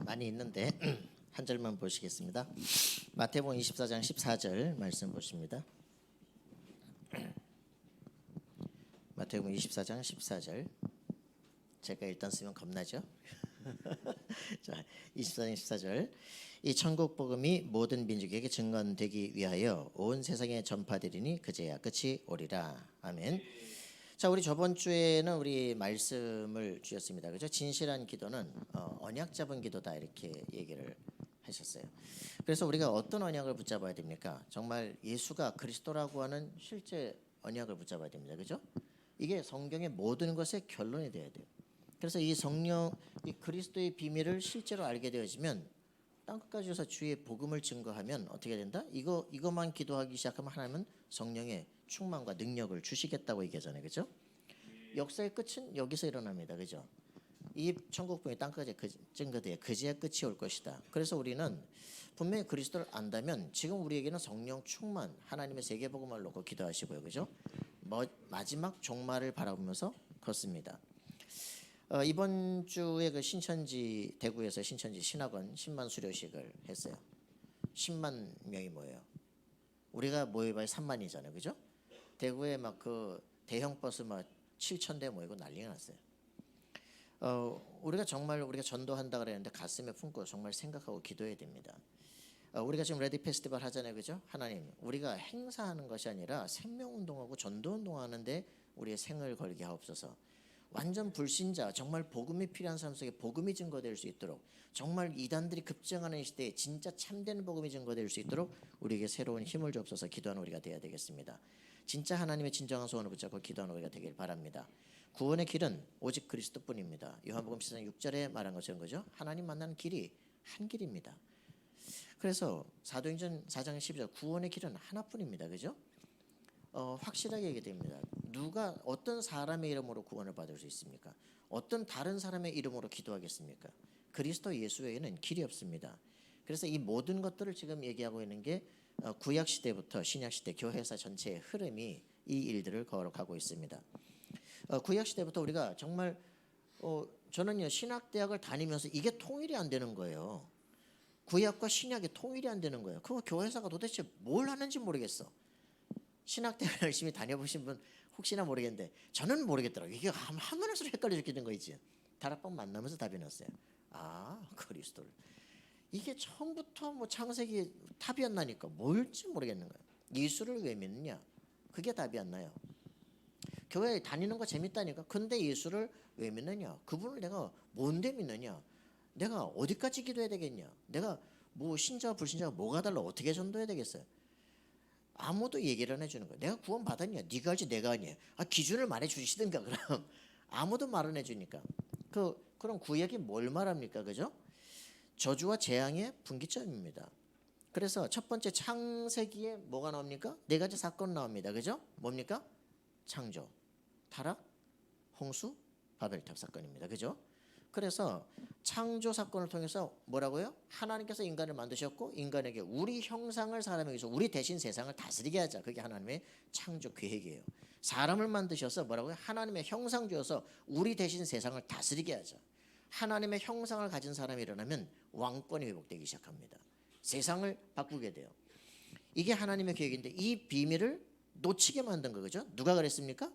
많이 있는데 한 절만 보시겠습니다. 마태복음 24장 14절 말씀 보십니다. 마태복음 24장 14절. 제가 일단 쓰면 겁나죠? 자, 24장 14절. 이 천국 복음이 모든 민족에게 증언되기 위하여 온 세상에 전파되리니 그제야 끝이 오리라. 아멘. 자, 우리 저번 주에는 우리 말씀을 주셨습니다. 그죠? 진실한 기도는 언약 잡은 기도다 이렇게 얘기를 하셨어요. 그래서 우리가 어떤 언약을 붙잡아야 됩니까? 정말 예수가 그리스도라고 하는 실제 언약을 붙잡아야 됩니다. 그죠? 이게 성경의 모든 것의 결론이 돼야 돼요. 그래서 이 성령, 이 그리스도의 비밀을 실제로 알게 되어지면 땅끝까지 오셔서 주의 복음을 증거하면 어떻게 된다? 이것만 기도하기 시작하면 하나님은 성령의 충만과 능력을 주시겠다고 얘기하잖아요. 그죠? 역사의 끝은 여기서 일어납니다. 그죠? 이 천국복음이 땅끝까지 증거되어 그제야 끝이 올 것이다. 그래서 우리는 분명히 그리스도를 안다면 지금 우리에게는 성령 충만, 하나님의 세계복음을 놓고 기도하시고요. 그죠? 마지막 종말을 바라보면서 걷습니다. 이번 주에 그 신천지 대구에서 신천지 신학원 10만 수료식을 했어요. 10만 명이 모여요. 우리가 모여봐야 3만이잖아요. 그죠? 대구에 막 그 대형 버스 막 7,000대 모이고 난리가 났어요. 우리가 정말 우리가 전도한다 그랬는데 가슴에 품고 정말 생각하고 기도해야 됩니다. 우리가 지금 레디 페스티벌 하잖아요. 그죠? 하나님, 우리가 행사하는 것이 아니라 생명운동하고 전도운동하는데 우리의 생을 걸게 하옵소서. 완전 불신자, 정말 복음이 필요한 사람 속에 복음이 증거될 수 있도록, 정말 이단들이 급증하는 시대에 진짜 참된 복음이 증거될 수 있도록 우리에게 새로운 힘을 주옵소서. 기도하는 우리가 되어야 되겠습니다. 진짜 하나님의 진정한 소원을 붙잡고 기도하는 우리가 되길 바랍니다. 구원의 길은 오직 그리스도뿐입니다. 요한복음 10장 6절에 말한 것처럼 그죠? 하나님 만나는 길이 한 길입니다. 그래서 사도행전 4장 12절 구원의 길은 하나뿐입니다. 그죠? 확실하게 얘기됩니다. 누가 어떤 사람의 이름으로 구원을 받을 수 있습니까? 어떤 다른 사람의 이름으로 기도하겠습니까? 그리스도 예수 외에는 길이 없습니다. 그래서 이 모든 것들을 지금 얘기하고 있는 게 구약 시대부터 신약 시대 교회사 전체의 흐름이 이 일들을 걸어가고 있습니다. 구약 시대부터 우리가 정말 저는요 신학대학을 다니면서 이게 통일이 안 되는 거예요. 구약과 신약이 통일이 안 되는 거예요. 그거 교회사가 도대체 뭘 하는지 모르겠어. 신학대학을 열심히 다녀보신 분 혹시나 모르겠는데 저는 모르겠더라고요. 이게 하면 할수록 헷갈려 죽게 된 거 있지. 다락방 만나면서 답이 났어요. 아, 그리스도를. 이게 처음부터 뭐 창세기 답이 안 나니까 뭘지 모르겠는 거예요. 예수를 왜 믿느냐? 그게 답이 안 나요. 교회 다니는 거 재밌다니까. 근데 예수를 왜 믿느냐? 그분을 내가 뭔데 믿느냐? 내가 어디까지 기도해야 되겠냐? 내가 뭐 신자와 불신자가 뭐가 달라? 어떻게 전도해야 되겠어요? 아무도 얘기를 안 해주는 거예요. 내가 구원 받았냐? 네가 알지 내가 아니야. 기준을 말해주시든가. 그럼 아무도 말 안 해주니까. 그럼 구약이 뭘 말합니까? 그죠? 저주와 재앙의 분기점입니다. 그래서 첫 번째 창세기에 뭐가 나옵니까? 네 가지 사건 나옵니다. 그죠? 뭡니까? 창조, 타락, 홍수, 바벨탑 사건입니다. 그죠? 그래서 창조 사건을 통해서 뭐라고요? 하나님께서 인간을 만드셨고 인간에게 우리 형상을 사람에게서 우리 대신 세상을 다스리게 하자. 그게 하나님의 창조 계획이에요. 사람을 만드셔서 뭐라고요? 하나님의 형상 주어서 우리 대신 세상을 다스리게 하자. 하나님의 형상을 가진 사람이 일어나면 왕권이 회복되기 시작합니다. 세상을 바꾸게 돼요. 이게 하나님의 계획인데 이 비밀을 놓치게 만든 거죠. 누가 그랬습니까?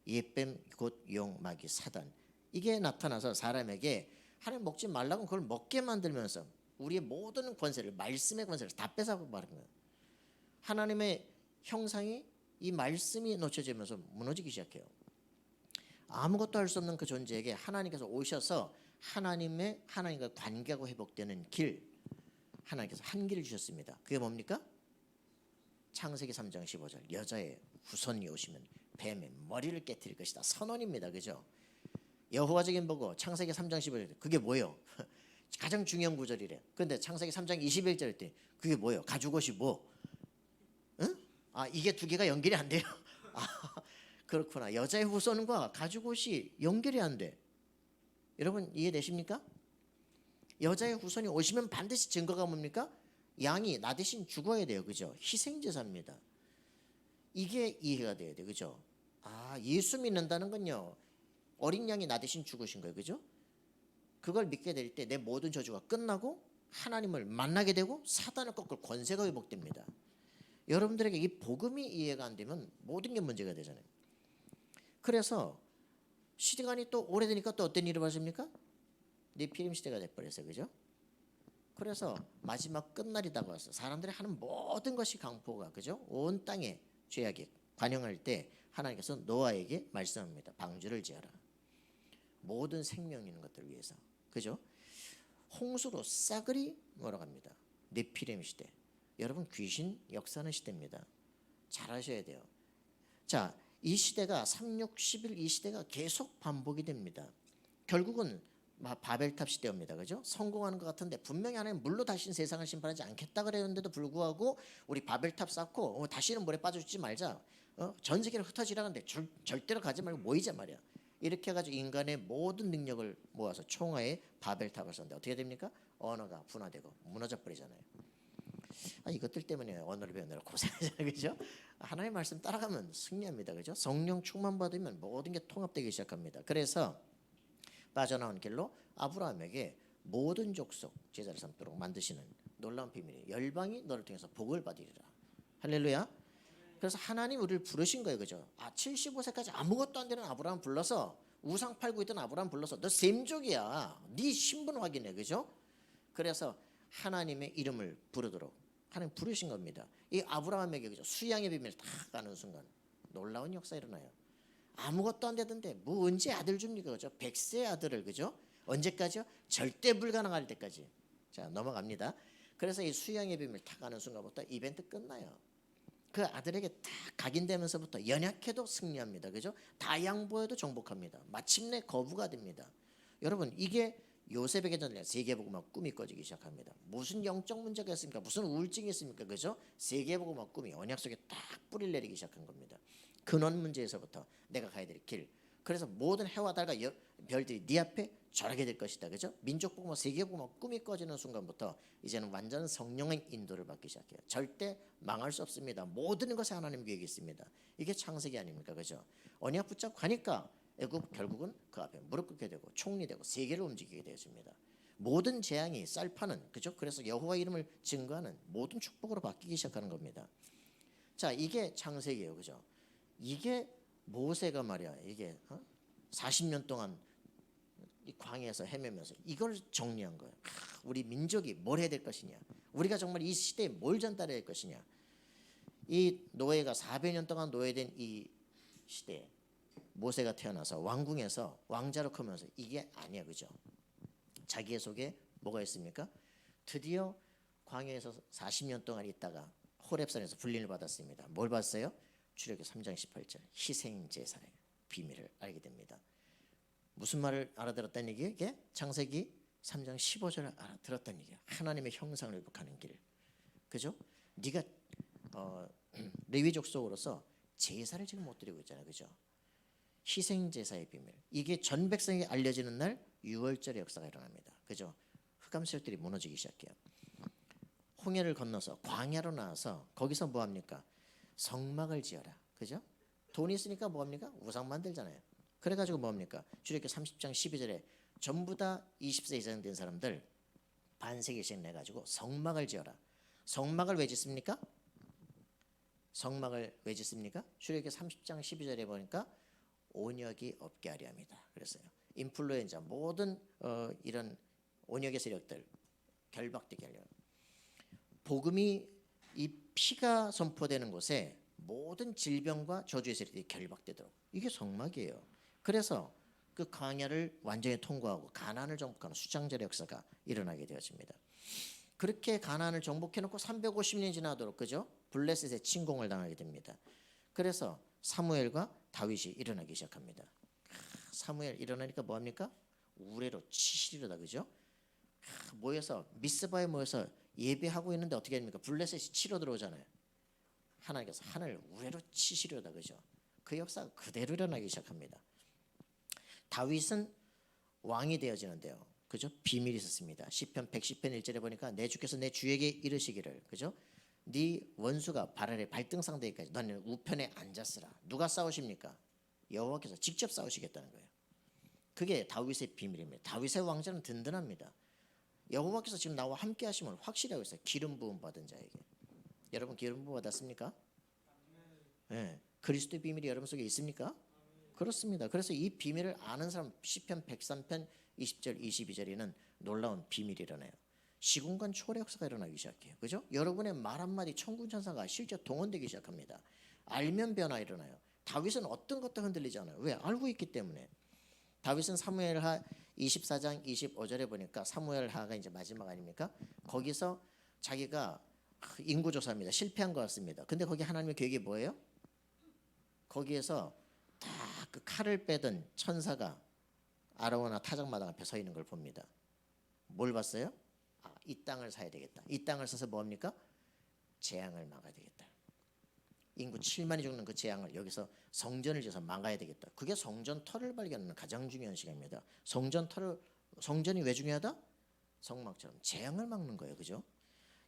옛뱀 곧 용 마귀 사단. 이게 나타나서 사람에게 하나님 먹지 말라고 그걸 먹게 만들면서 우리의 모든 권세를 말씀의 권세를 다 뺏어가고 말은 거예요. 하나님의 형상이 이 말씀이 놓쳐지면서 무너지기 시작해요. 아무것도 할 수 없는 그 존재에게 하나님께서 오셔서 하나님과 관계가 회복되는 길, 하나님께서 한 길을 주셨습니다. 그게 뭡니까? 창세기 3장 15절 여자의 후손이 오시면 뱀의 머리를 깨뜨릴 것이다. 선언입니다. 그죠? 여호와적인 보고 창세기 3장 15절 그게 뭐예요? 가장 중요한 구절이래. 그런데 창세기 3장 21절 때 그게 뭐예요? 가죽옷이 뭐? 응? 이게 두 개가 연결이 안 돼요? 그렇구나. 여자의 후손과 가죽옷이 연결이 안 돼. 여러분 이해되십니까? 여자의 후손이 오시면 반드시 증거가 뭡니까? 양이 나 대신 죽어야 돼요. 그죠? 희생제사입니다. 이게 이해가 돼야 돼요. 그죠? 예수 믿는다는 건요 어린 양이 나 대신 죽으신 거예요. 그죠? 그걸 믿게 될 때 내 모든 저주가 끝나고 하나님을 만나게 되고 사단을 꺾을 권세가 회복됩니다. 여러분들에게 이 복음이 이해가 안 되면 모든 게 문제가 되잖아요. 그래서 시간이 또 오래되니까 또 어떤 일이 벌어집니까? 네피림 시대가 돼버렸어요. 그죠? 그래서 마지막 끝날이 다가왔어. 사람들이 하는 모든 것이 강포가, 그죠? 온 땅에 죄악이 관영할 때 하나님께서 노아에게 말씀합니다. 방주를 지어라. 모든 생명 있는 것들을 위해서, 그죠? 홍수로 싸그리 몰아갑니다. 네피림 시대. 여러분, 귀신 역사하는 시대입니다. 잘 아셔야 돼요. 자, 이 시대가 3611 이 시대가 계속 반복이 됩니다. 결국은 바벨탑 시대입니다. 그죠? 성공하는 것 같은데 분명히 하나님 물로 다시는 세상을 심판하지 않겠다 그랬는데도 불구하고 우리 바벨탑 쌓고 다시는 물에 빠져주지 말자. 전 세계를 흩어지라는데 절대로 가지 말고 모이자 말이야. 이렇게 해가지고 인간의 모든 능력을 모아서 총하에 바벨탑을 썼는데 어떻게 됩니까? 언어가 분화되고 무너져 버리잖아요. 이것들 때문에 언어를 배우느라 고생하잖아요. 그죠? 하나님의 말씀 따라가면 승리합니다. 그죠? 성령 충만 받으면 모든 게 통합되기 시작합니다. 그래서 빠져나온 길로 아브라함에게 모든 족속 제자를 삼도록 만드시는 놀라운 비밀이에요. 열방이 너를 통해서 복을 받으리라. 할렐루야. 그래서 하나님 우리를 부르신 거예요. 그죠? 75세까지 아무것도 안 되는 아브라함 불러서 우상 팔고 있던 아브라함 불러서 너 셈족이야. 네 신분 확인해. 그죠? 그래서 하나님의 이름을 부르도록 하나님 부르신 겁니다. 이 아브라함에게, 그죠? 수양의 비밀을 다 가는 순간 놀라운 역사 일어나요. 아무것도 안 되던데 뭐 언제 아들 줍니까? 그죠? 100세 아들을, 그죠? 언제까지요? 절대 불가능할 때까지. 자, 넘어갑니다. 그래서 이 수양의 비밀 다 가는 순간부터 이벤트 끝나요. 그 아들에게 다 각인되면서부터 연약해도 승리합니다. 그죠? 다 양보해도 정복합니다. 마침내 거부가 됩니다. 여러분, 이게 요셉에게 전에 세계복음화 꿈이 꺼지기 시작합니다. 무슨 영적 문제가 있습니까? 무슨 우울증이 있습니까? 그죠? 세계복음화 꿈이 언약 속에 딱 뿌리를 내리기 시작한 겁니다. 근원 문제에서부터 내가 가야 될 길. 그래서 모든 해와 달과 별들이 네 앞에 절하게 될 것이다. 그죠? 민족복음화 세계복음화 꿈이 꺼지는 순간부터 이제는 완전 성령의 인도를 받기 시작해요. 절대 망할 수 없습니다. 모든 것에 하나님 계획이 있습니다. 이게 창세기 아닙니까? 그죠? 언약 붙잡고 가니까 애굽 결국은 그 앞에 무릎 꿇게 되고 총리되고 세계를 움직이게 되었습니다. 모든 재앙이 쌀파는, 그죠? 그래서 여호와 이름을 증거하는 모든 축복으로 바뀌기 시작하는 겁니다. 자, 이게 창세기예요. 그죠? 이게 모세가 말이야. 이게 40년 동안 이 광야에서 헤매면서 이걸 정리한 거예요. 우리 민족이 뭘 해야 될 것이냐, 우리가 정말 이 시대에 뭘 전달해야 될 것이냐. 이 노예가 400년 동안 노예된 이 시대에 모세가 태어나서 왕궁에서 왕자로 크면서 이게 아니야. 그죠? 자기의 속에 뭐가 있습니까? 드디어 광야에서 40년 동안 있다가 호렙산에서 불림을 받았습니다. 뭘 봤어요? 출애굽기 3장 18절 희생제사의 비밀을 알게 됩니다. 무슨 말을 알아들었다는 얘기예요? 이게 창세기 3장 15절을 알아들었다는 얘기예요. 하나님의 형상을 회복하는 길. 그죠? 네가 레위 족속으로서 제사를 지금 못 드리고 있잖아요. 그죠? 희생제사의 비밀. 이게 전 백성에게 알려지는 날 6월절의 역사가 일어납니다. 그죠? 흑암세력들이 무너지기 시작해요. 홍해를 건너서 광야로 나와서 거기서 뭐 합니까? 성막을 지어라. 그죠? 돈이 있으니까 뭐 합니까? 우상 만들잖아요. 그래가지고 뭐 합니까? 출애굽기 30장 12절에 전부 다 20세 이상 된 사람들 반세기씩 내가지고 성막을 지어라. 성막을 왜 짓습니까? 성막을 왜 짓습니까? 출애굽기 30장 12절에 보니까 온역이 없게 하려 합니다. 그랬어요. 인플루엔자 모든 이런 온역의 세력들 결박되게 하려. 복음이 이 피가 선포되는 곳에 모든 질병과 저주의 세력들이 결박되도록, 이게 성막이에요. 그래서 그 광야를 완전히 통과하고 가나안을 정복하는 수장절의 역사가 일어나게 되어집니다. 그렇게 가나안을 정복해놓고 350년이 지나도록, 그죠? 블레셋의 침공을 당하게 됩니다. 그래서 사무엘과 다윗이 일어나기 시작합니다. 사무엘 일어나니까 뭐합니까? 우레로 치시리로다. 그죠? 모여서 미스바에 모여서 예배하고 있는데 어떻게 됩니까? 블레셋이 치러 들어오잖아요. 하나님께서 하늘 우레로 치시려다. 그죠? 그 역사가 그대로 일어나기 시작합니다. 다윗은 왕이 되어지는데요. 그죠? 비밀이 있었습니다. 시편 110편 1절에 보니까 내 주께서 내 주에게 이르시기를, 그죠? 네 원수가 발 아래 발등상 되기까지 너는 우편에 앉았으라. 누가 싸우십니까? 여호와께서 직접 싸우시겠다는 거예요. 그게 다윗의 비밀입니다. 다윗의 왕자는 든든합니다. 여호와께서 지금 나와 함께 하심을 확실히 하고 있어요. 기름 부음 받은 자에게. 여러분 기름 부음 받았습니까? 네. 그리스도의 비밀이 여러분 속에 있습니까? 그렇습니다. 그래서 이 비밀을 아는 사람 시편 103편 20절 22절에는 놀라운 비밀이 일어나요. 시공간 초월의 역사가 일어나기 시작해요. 그죠? 여러분의 말 한마디 천군 천사가 실제 동원되기 시작합니다. 알면 변화 일어나요. 다윗은 어떤 것도 흔들리지 않아요. 왜? 알고 있기 때문에. 다윗은 사무엘하 24장 25절에 보니까 사무엘하가 이제 마지막 아닙니까? 거기서 자기가 인구조사입니다. 실패한 것 같습니다. 근데 거기 하나님의 계획이 뭐예요? 거기에서 다 그 칼을 빼던 천사가 아라오나 타작마당 앞에 서 있는 걸 봅니다. 뭘 봤어요? 이 땅을 사야 되겠다. 이 땅을 사서 뭡니까? 재앙을 막아야 되겠다. 인구 7만이 죽는 그 재앙을 여기서 성전을 지어서 막아야 되겠다. 그게 성전 터를 발견하는 가장 중요한 시간입니다. 성전이 왜 중요하다? 성막처럼 재앙을 막는 거예요. 그죠?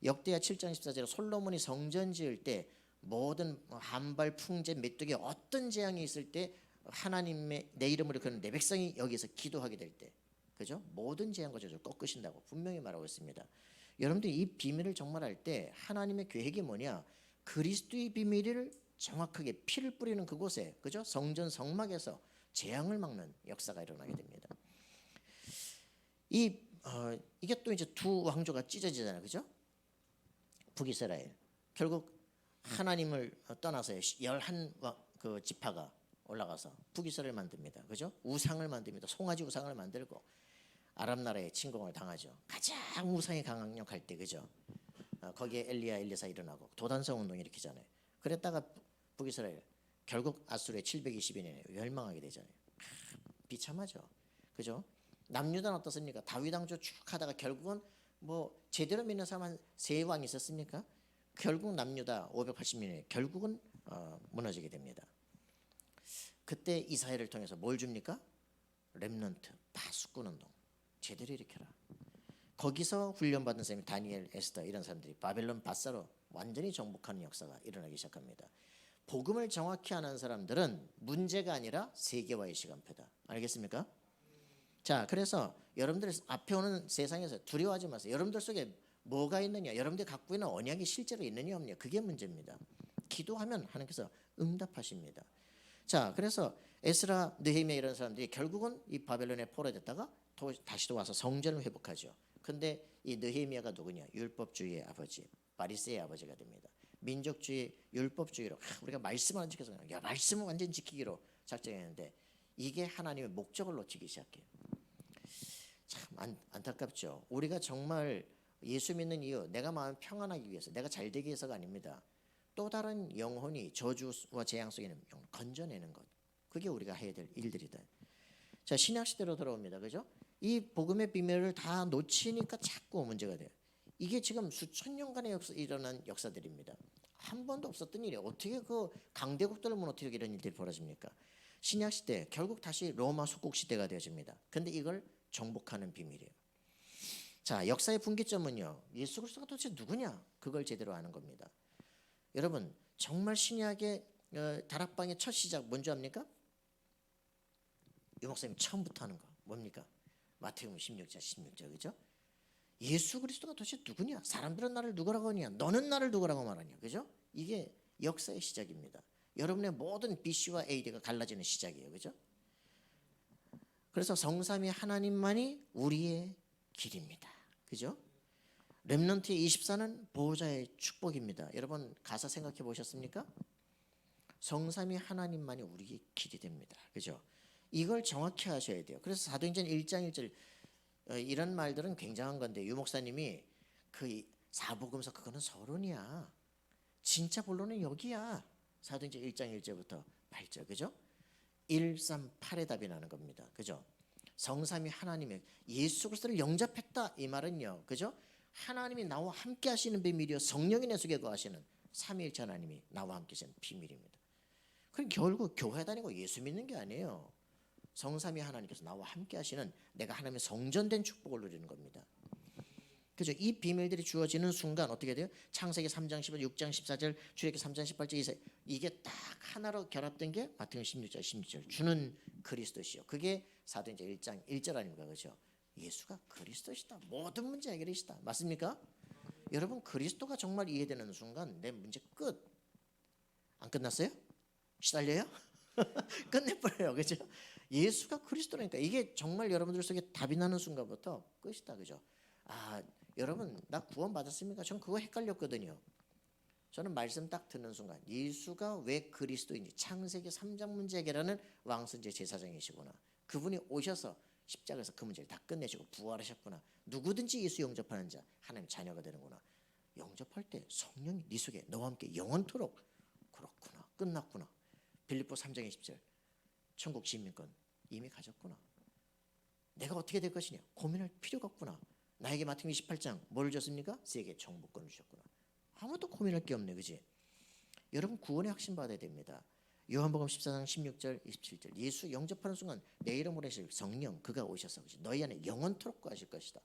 역대하 7장 14절에 솔로몬이 성전 지을 때 모든 한발 풍제 메뚜기 어떤 재앙이 있을 때 하나님의 내 이름으로 그는 내 백성이 여기서 기도하게 될 때, 그죠? 모든 재앙과 저주를 꺾으신다고 분명히 말하고 있습니다. 여러분들 이 비밀을 정말 할 때 하나님의 계획이 뭐냐? 그리스도의 비밀을 정확하게 피를 뿌리는 그곳에, 그죠? 성전 성막에서 재앙을 막는 역사가 일어나게 됩니다. 이게 또 이제 두 왕조가 찢어지잖아요, 그죠? 북이스라엘 결국 하나님을 떠나서 11 그 지파가 올라가서 북이스라엘 만듭니다. 그죠? 우상을 만듭니다. 송아지 우상을 만들고 아랍 나라에 침공을 당하죠. 가장 우상이 강력할 때, 그죠? 거기에 엘리야 엘리사 일어나고 도단성 운동 일으키잖아요. 그랬다가 북이스라엘 결국 아수르의 720년에 멸망하게 되잖아요. 비참하죠. 그죠? 남유다는 어떻습니까? 다윗 왕조 쭉 하다가 결국은 뭐 제대로 믿는 사람 한 3왕이 있었습니까? 결국 남유다 580년에 결국은 무너지게 됩니다. 그때 이스라엘을 통해서 뭘 줍니까? 렘넌트, 파수꾼 운동 제대로 일으켜라. 거기서 훈련받은 사람이 다니엘, 에스더 이런 사람들이 바벨론 바사로 완전히 정복하는 역사가 일어나기 시작합니다. 복음을 정확히 아는 사람들은 문제가 아니라 세계화의 시간표다. 알겠습니까? 자, 그래서 여러분들 앞에 오는 세상에서 두려워하지 마세요. 여러분들 속에 뭐가 있느냐, 여러분들이 갖고 있는 언약이 실제로 있느냐 없느냐, 그게 문제입니다. 기도하면 하나님께서 응답하십니다. 자, 그래서 에스라, 느헤미야 이런 사람들이 결국은 이 바벨론에 포로됐다가 다시 또 와서 성전을 회복하죠. 근데 이 느헤미야가 누구냐? 율법주의의 아버지, 바리새의 아버지가 됩니다. 민족주의, 율법주의로 우리가 말씀을 안 지켜서 야 말씀을 완전 지키기로 작정했는데 이게 하나님의 목적을 놓치기 시작해요. 참 안타깝죠. 우리가 정말 예수 믿는 이유, 내가 마음 평안하기 위해서, 내가 잘 되기 위해서가 아닙니다. 또 다른 영혼이 저주와 재앙 속에 있는 영혼 건져내는 것, 그게 우리가 해야 될 일들이다. 자, 신약 시대로 돌아옵니다. 그죠? 이 복음의 비밀을 다 놓치니까 자꾸 문제가 돼요. 이게 지금 수천 년간의 일어난 역사들입니다. 한 번도 없었던 일이에요. 어떻게 그 강대국들을 무너뜨리고 이런 일들이 벌어집니까? 신약 시대 결국 다시 로마 속국 시대가 되어집니다. 근데 이걸 정복하는 비밀이에요. 자, 역사의 분기점은요, 예수 그리스도가 도대체 누구냐? 그걸 제대로 아는 겁니다. 여러분, 정말 신약의 다락방의 첫 시작 뭔지 압니까? 유 목사님 처음부터 하는 거 뭡니까? 마태복음 16장 그죠? 예수 그리스도가 도대체 누구냐? 사람들은 나를 누구라고 하냐? 너는 나를 누구라고 말하냐? 그죠? 이게 역사의 시작입니다. 여러분의 모든 BC와 AD가 갈라지는 시작이에요. 그죠? 그래서 성삼위 하나님만이 우리의 길입니다. 그죠? 렘넌트의 24는 보호자의 축복입니다. 여러분 가사 생각해 보셨습니까? 성삼위 하나님만이 우리의 길이 됩니다. 그죠? 이걸 정확히 하셔야 돼요. 그래서 사도행전 1장 1절 이런 말들은 굉장한 건데 유 목사님이 그 사복음서 그거는 서론이야. 진짜 본론은 여기야. 사도행전 1장 1절부터 8절. 그죠? 138의 답이 나는 겁니다. 그죠? 성삼위 하나님의 예수 그리스도를 영접했다 이 말은요. 그죠? 하나님이 나와 함께 하시는 비밀이요 성령이 내 속에 거하시는 삼위일체 하나님이 나와 함께 하시는 비밀입니다. 그럼 결국 교회 다니고 예수 믿는 게 아니에요. 성삼위 하나님께서 나와 함께 하시는 내가 하나님의 성전된 축복을 누리는 겁니다. 그죠? 이 비밀들이 주어지는 순간 어떻게 돼요? 창세기 3장 15절, 6장 14절, 출애굽기 3장 18절 이게 딱 하나로 결합된 게 마태복음 16절, 16절 주는 그리스도시요. 그게 사도행전 1장 1절 아닙니까? 그죠? 예수가 그리스도시다. 모든 문제 해결이시다. 맞습니까? 여러분 그리스도가 정말 이해되는 순간 내 문제 끝. 안 끝났어요? 시달려요? 끝내버려요. 그죠? 예수가 그리스도라니까 이게 정말 여러분들 속에 답이 나는 순간부터 끝이다. 그죠? 아 여러분 나 구원 받았습니까? 전 그거 헷갈렸거든요. 저는 말씀 딱 듣는 순간 예수가 왜 그리스도인지 창세기 3장 문제 해결하는 왕선제 제사장이시구나. 그분이 오셔서 십자가에서 그 문제를 다 끝내시고 부활하셨구나. 누구든지 예수 영접하는 자 하나님 자녀가 되는구나. 영접할 때 성령이 네 속에 너와 함께 영원토록 그렇구나. 끝났구나. 빌립보 3장 20절 천국 시민권 이미 가졌구나. 내가 어떻게 될 것이냐 고민할 필요가 없구나. 나에게 마태복음 28장 뭘 줬습니까? 세계 정복권을 주셨구나. 아무도 고민할 게 없네. 그지? 여러분 구원의 확신 받아야 됩니다. 요한복음 14장 16절 27절 예수 영접하는 순간 내 이름으로 하실 성령 그가 오셔서 그지? 너희 안에 영원토록 거하실 것이다.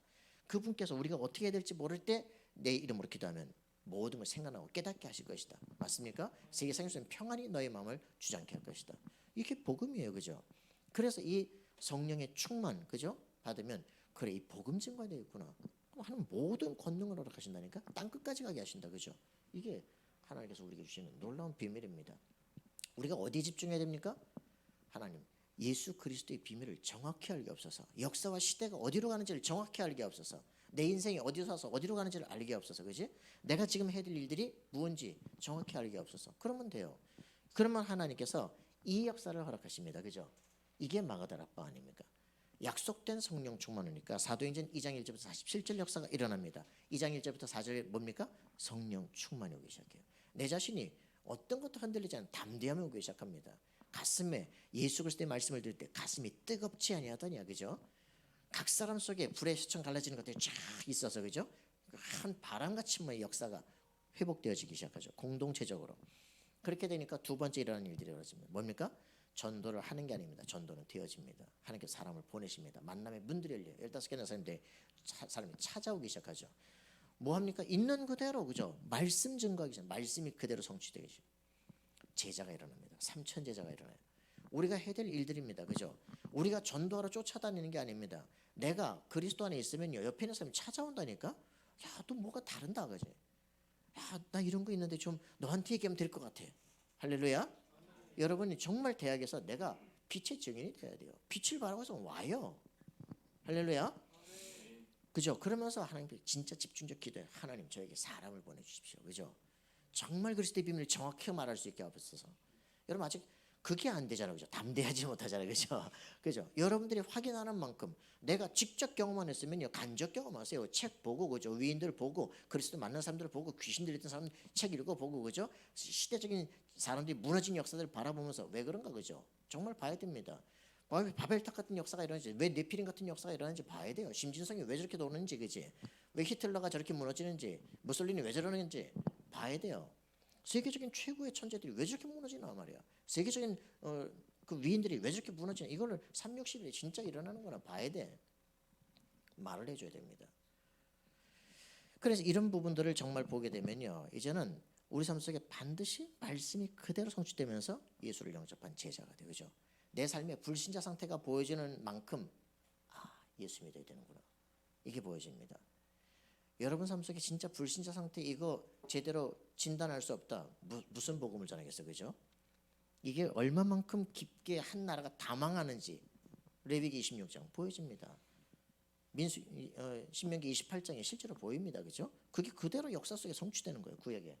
그분께서 우리가 어떻게 해야 될지 모를 때 내 이름으로 기도하면 모든 걸 생각나고 깨닫게 하실 것이다. 맞습니까? 세계상에서는 평안이 너의 마음을 주장케 할 것이다. 이게 복음이에요. 그죠? 그래서 이 성령의 충만 그죠? 받으면 그래 이 복음 증거가 되겠구나. 하는 모든 권능을 허락하신다니까. 땅 끝까지 가게 하신다. 그죠? 이게 하나님께서 우리에게 주시는 놀라운 비밀입니다. 우리가 어디에 집중해야 됩니까? 하나님 예수 그리스도의 비밀을 정확히 알게 없어서 역사와 시대가 어디로 가는지를 정확히 알게 없어서 내 인생이 어디서 와서 어디로 가는지를 알게 없어서 그지? 내가 지금 해야 될 일들이 무엇인지 정확히 알게 없어서 그러면 돼요. 그러면 하나님께서 이 역사를 허락하십니다. 그죠? 이게 마가다라 아빠 아닙니까? 약속된 성령 충만이니까 사도행전 2장 1절부터 47절 역사가 일어납니다. 2장 1절부터 4절 뭡니까? 성령 충만이 오기 시작해요. 내 자신이 어떤 것도 흔들리지 않은 담대함이 오기 시작합니다. 가슴에 예수 그리스도의 말씀을 들을 때 가슴이 뜨겁지 아니하더냐. 그죠? 각 사람 속에 불의 시청 갈라지는 것들이 쫙 있어서 그죠? 한 바람같이 뭐 역사가 회복되어지기 시작하죠. 공동체적으로. 그렇게 되니까 두 번째 일어나는 일들이 일어납니다. 뭡니까? 전도를 하는 게 아닙니다. 전도는 되어집니다. 하나님께서 사람을 보내십니다. 만남의 문들이 열려요. 15개나 사람이 찾아오기 시작하죠. 뭐합니까? 있는 그대로 그죠? 말씀 증거하기 전 말씀이 그대로 성취되기 시작. 제자가 일어납니다. 3천 제자가 일어나요. 우리가 해야 될 일들입니다. 그죠? 우리가 전도하러 쫓아다니는 게 아닙니다. 내가 그리스도 안에 있으면요. 옆에 있는 사람이 찾아온다니까? 야, 또 뭐가 다른다. 그지? 야, 나 이런 거 있는데 좀 너한테 얘기하면 될 것 같아. 할렐루야. 여러분이 정말 대학에서 내가 빛의 증인이 돼야 돼요. 빛을 바라고 해서 와요. 할렐루야. 그죠? 그러면서 하나님께 진짜 집중적 기도해. 하나님 저에게 사람을 보내주십시오. 그죠? 정말 그리스도의 비밀을 정확히 말할 수 있게 하옵소서. 여러분 아직 그게 안 되잖아요. 그죠? 담대하지 못하잖아요. 그죠? 그죠? 여러분들이 확인하는 만큼 내가 직접 경험만 했으면요. 간접 경험하세요. 책 보고 그죠? 위인들 보고 그리스도 만난 사람들 보고 귀신 들렸던 사람 책 읽어보고 그죠? 시대적인 사람들이 무너진 역사들을 바라보면서 왜 그런가 그죠? 정말 봐야 됩니다. 바벨탑 같은 역사가 일어나는지 왜 네피림 같은 역사가 일어나는지 봐야 돼요. 심진성이 왜 저렇게 도는지 그지? 왜 히틀러가 저렇게 무너지는지 무솔리니 왜 저러는지 봐야 돼요. 세계적인 최고의 천재들이 왜 저렇게 무너지나 말이야. 세계적인 그 위인들이 왜 저렇게 무너지나 이거를 360일에 진짜 일어나는 거나 봐야 돼. 말을 해줘야 됩니다. 그래서 이런 부분들을 정말 보게 되면요. 이제는 우리 삶 속에 반드시 말씀이 그대로 성취되면서 예수를 영접한 제자가 되죠. 내 삶의 불신자 상태가 보여지는 만큼 예수 믿어야 되는구나. 이게 보여집니다. 여러분 삶 속에 진짜 불신자 상태 이거 제대로 진단할 수 없다. 무슨 복음을 전하겠어. 그죠? 이게 얼마만큼 깊게 한 나라가 다 망하는지 레위기 26장 보여집니다. 신명기 28장에 실제로 보입니다. 그죠? 그게 그대로 역사 속에 성취되는 거예요. 구약에.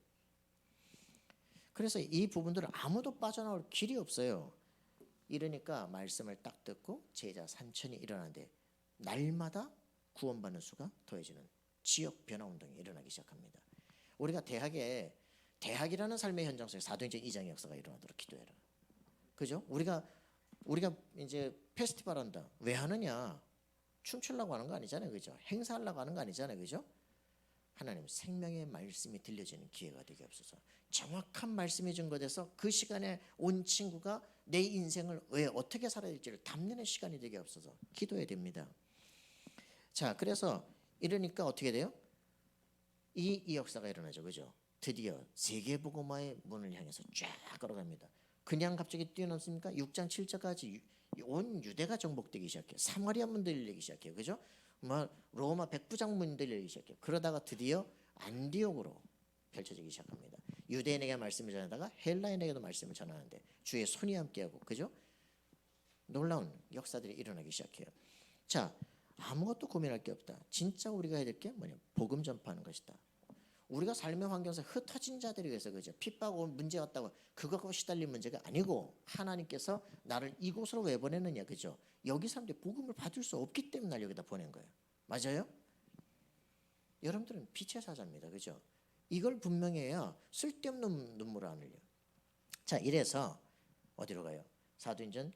그래서 이 부분들은 아무도 빠져나올 길이 없어요. 이러니까 말씀을 딱 듣고 제자 3천이 일어나는데 날마다 구원받는 수가 더해지는 지역 변화 운동이 일어나기 시작합니다. 우리가 대학이라는 삶의 현장 속에 사도행전 2장의 역사가 일어나도록 기도해라. 그죠? 우리가 이제 페스티벌 한다. 왜 하느냐? 춤추려고 하는 거 아니잖아요. 그죠? 행사하려고 하는 거 아니잖아요. 그죠? 하나님 생명의 말씀이 들려지는 기회가 되게 없어서 정확한 말씀이 증거돼서 그 시간에 온 친구가 내 인생을 왜 어떻게 살아야 될지를 담는 시간이 되게 없어서 기도해야 됩니다. 자, 그래서 이러니까 어떻게 돼요? 이 역사가 일어나죠, 그죠? 드디어 세계복음화의 문을 향해서 쫙 걸어갑니다. 그냥 갑자기 뛰어넘습니까? 6장 7절까지 온 유대가 정복되기 시작해요. 사마리아 문 들리기 시작해요, 그죠? 뭐 로마 백부장 문 들리기 시작해요. 그러다가 드디어 안디옥으로 펼쳐지기 시작합니다. 유대인에게 말씀을 전하다가 헬라인에게도 말씀을 전하는데 주의 손이 함께하고, 그죠? 놀라운 역사들이 일어나기 시작해요. 자, 아무것도 고민할 게 없다. 진짜 우리가 해야 될 게 뭐냐? 복음 전파하는 것이다. 우리가 삶의 환경에서 흩어진 자들이 위해서, 그죠? 핍박하고 문제 왔다고 그거 갖고 시달린 문제가 아니고 하나님께서 나를 이곳으로 왜 보내느냐, 그죠? 여기 사람들이 복음을 받을 수 없기 때문에 날 여기다 보낸 거예요. 맞아요? 여러분들은 빛의 사자입니다, 그죠? 이걸 분명히 해야 쓸데없는 눈물을 안 흘려. 자, 이래서 어디로 가요? 사도행전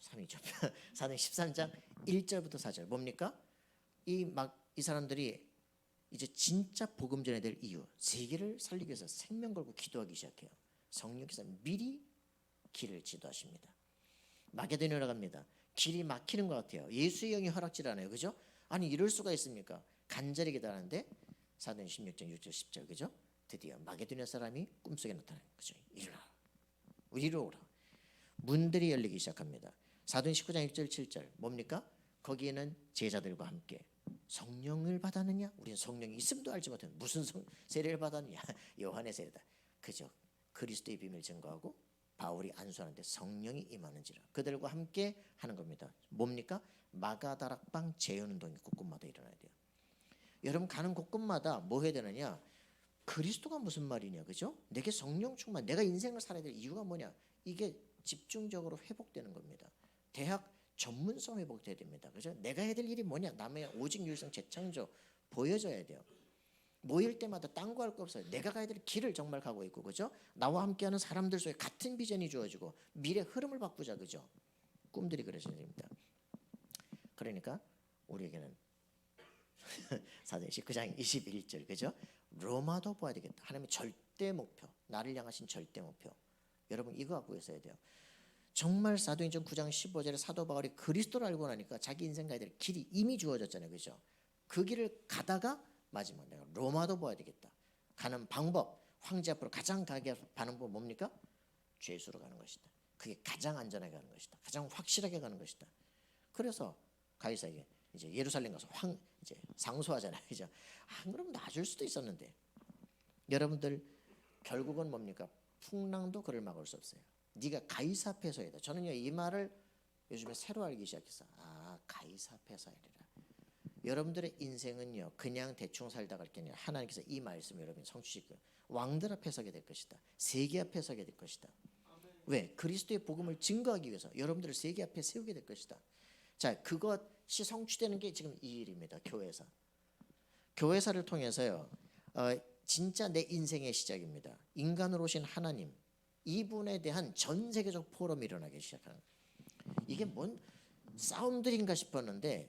3장 13장 1절부터 4절 뭡니까? 이 사람들이 이제 진짜 복음 전해야 될 이유, 세계를 살리기 위해서 생명 걸고 기도하기 시작해요. 성령께서 미리 길을 지도하십니다. 마게도냐로 갑니다. 길이 막히는 것 같아요. 예수의 영이 허락질 않아요, 그죠? 아니 이럴 수가 있습니까? 간절히 기도하는데 사도행 16장 6절 10절, 그죠? 드디어 마게도냐 사람이 꿈속에 나타나요, 그죠? 일어나, 위로 오라. 문들이 열리기 시작합니다. 사도행 19장 1절 7절 뭡니까? 거기에는 제자들과 함께 성령을 받았느냐? 우리는 성령이 있음도 알지 못하는 무슨 세례를 받았느냐? 요한의 세례다, 그죠? 그리스도의 비밀을 증거하고 바울이 안수하는데 성령이 임하는지라 그들과 함께 하는 겁니다. 뭡니까? 마가다락방 재현운동이 곳곳마다 일어나야 돼요. 여러분 가는 곳곳마다 뭐 해야 되느냐? 그리스도가 무슨 말이냐, 그죠? 내게 성령 충만, 내가 인생을 살아야 될 이유가 뭐냐? 이게 집중적으로 회복되는 겁니다. 대학 전문성 회복돼야 됩니다, 그죠? 내가 해야 될 일이 뭐냐? 남의 오직 유일성 재창조 보여줘야 돼요. 모일 때마다 딴 거 할 거 없어요. 내가 가야 될 길을 정말 가고 있고, 그죠? 나와 함께하는 사람들 속에 같은 비전이 주어지고 미래 흐름을 바꾸자, 그죠? 꿈들이 그려져야 됩니다. 그러니까 우리에게는 사도행 19장 21절, 그죠? 로마도 봐야 되겠다. 하나님의 절대 목표, 나를 향하신 절대 목표. 여러분 이거 갖고 있어야 돼요. 정말 사도행전 9장 15절에 사도 바울이 그리스도를 알고 나니까 자기 인생 가야 될 길이 이미 주어졌잖아요, 그죠? 그 길을 가다가 마지막 내가 로마도 봐야 되겠다. 가는 방법, 황제 앞으로 가장 가게 하는 방법 뭡니까? 죄수로 가는 것이다. 그게 가장 안전하게 가는 것이다. 가장 확실하게 가는 것이다. 그래서 가이사에게 이제 예루살렘 가서 이제 상소하잖아요, 그죠? 안 그러면 놔줄 수도 있었는데. 여러분들 결국은 뭡니까? 풍랑도 그를 막을 수 없어요. 네가 가이사 앞에 서야 돼. 저는요 이 말을 요즘에 새로 알기 시작했어. 아, 가이사 앞에 서야 되라. 여러분들의 인생은요 그냥 대충 살다 갈 게 아니라 하나님께서 이 말씀을 여러분이 성취시킬 거예요. 왕들 앞에 서게 될 것이다. 세계 앞에 서게 될 것이다. 왜? 그리스도의 복음을 증거하기 위해서 여러분들을 세계 앞에 세우게 될 것이다. 자, 그것이 성취되는 게 지금 이 일입니다. 교회사. 교회사를 통해서요 진짜 내 인생의 시작입니다. 인간으로 오신 하나님, 이분에 대한 전 세계적 포럼이 일어나기 시작하는 거예요. 이게 뭔 사운드인가 싶었는데,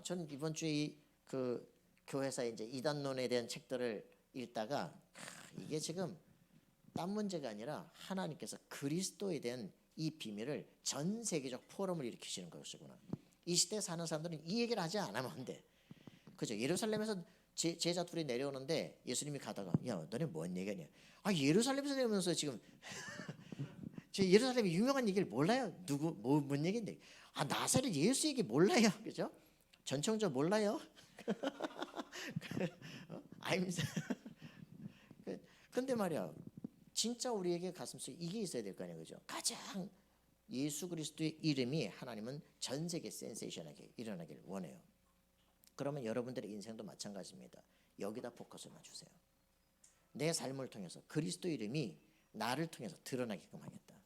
전 이번 주에 그 교회사의 이제 이단론에 대한 책들을 읽다가 이게 지금 딴 문제가 아니라 하나님께서 그리스도에 대한 이 비밀을 전 세계적 포럼을 일으키시는 것이구나. 이 시대에 사는 사람들은 이 얘기를 하지 않으면 안 돼, 그죠? 예루살렘에서 제자 둘이 내려오는데 예수님이 가다가 야 너네 뭔 얘기하냐? 예루살렘에서 내려오면서 지금 저 예루살렘이 유명한 얘기를 몰라요? 뭔 얘기인데? 나사렛 예수 얘기 몰라요, 그죠? 전청조 몰라요? 근데 말이야, 진짜 우리에게 가슴속에 이게 있어야 될 거 아니에요, 그죠? 가장 예수 그리스도의 이름이 하나님은 전 세계 센세이션하게 일어나길 원해요. 그러면 여러분들의 인생도 마찬가지입니다. 여기다 포커스를 맞추세요. 내 삶을 통해서 그리스도 이름이 나를 통해서 드러나게끔 하겠다.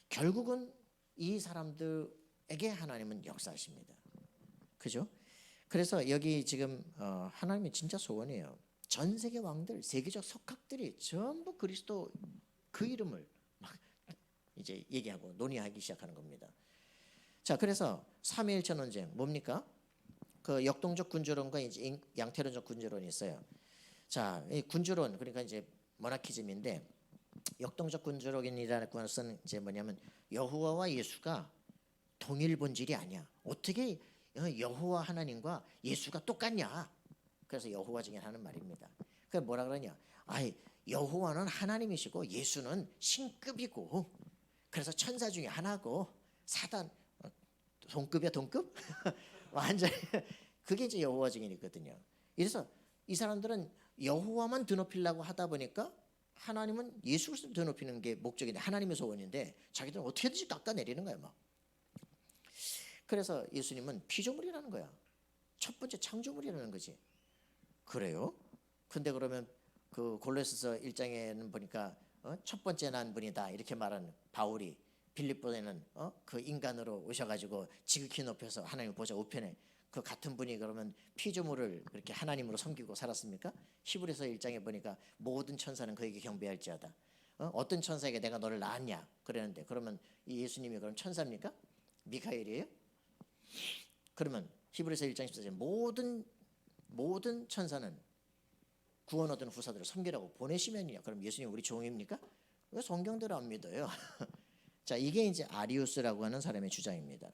결국은 이 사람들에게 하나님은 역사하십니다, 그죠? 그래서 여기 지금 하나님이 진짜 소원이에요. 전 세계 왕들, 세계적 석학들이 전부 그리스도 그 이름을 막 이제 얘기하고 논의하기 시작하는 겁니다. 자, 그래서 삼위일체 논쟁 뭡니까? 그 역동적 군주론과 이제 양태론적 군주론이 있어요. 자, 이 군주론, 그러니까 이제 모나키즘인데, 역동적 군주론이라는 것은 이제 뭐냐면 여호와와 예수가 동일 본질이 아니야. 어떻게 여호와 하나님과 예수가 똑같냐? 그래서 여호와 중에 하는 말입니다. 그 뭐라 그러냐? 아이 여호와는 하나님이시고 예수는 신급이고 그래서 천사 중에 하나고 사단 동급이야 동급? 완전히 그게 이제 여호와 증인이거든요. 그래서 이 사람들은 여호와만 드높이려고 하다 보니까 하나님은 예수 그리스도 드높이는 게 목적인데 하나님의 소원인데 자기들은 어떻게든지 깎아내리는 거야 막. 그래서 예수님은 피조물이라는 거야. 첫 번째 창조물이라는 거지. 그래요? 근데 그러면 그 골로새서 1장에는 보니까 첫 번째 난 분이다 이렇게 말하는 바울이 빌립보에는 그 인간으로 오셔가지고 지극히 높여서 하나님 보좌 우편에 그 같은 분이 그러면 피조물을 그렇게 하나님으로 섬기고 살았습니까? 히브리서 1장에 보니까 모든 천사는 그에게 경배할지어다. 어떤 천사에게 내가 너를 낳았냐 그랬는데 그러면 이 예수님이 그럼 천사입니까? 미카엘이에요? 그러면 히브리서 1장 14절 모든 천사는 구원 얻은 후사들을 섬기라고 보내시면이냐? 그럼 예수님 우리 종입니까? 왜 성경대로 안 믿어요? 자, 이게 이제 아리우스라고 하는 사람의 주장입니다.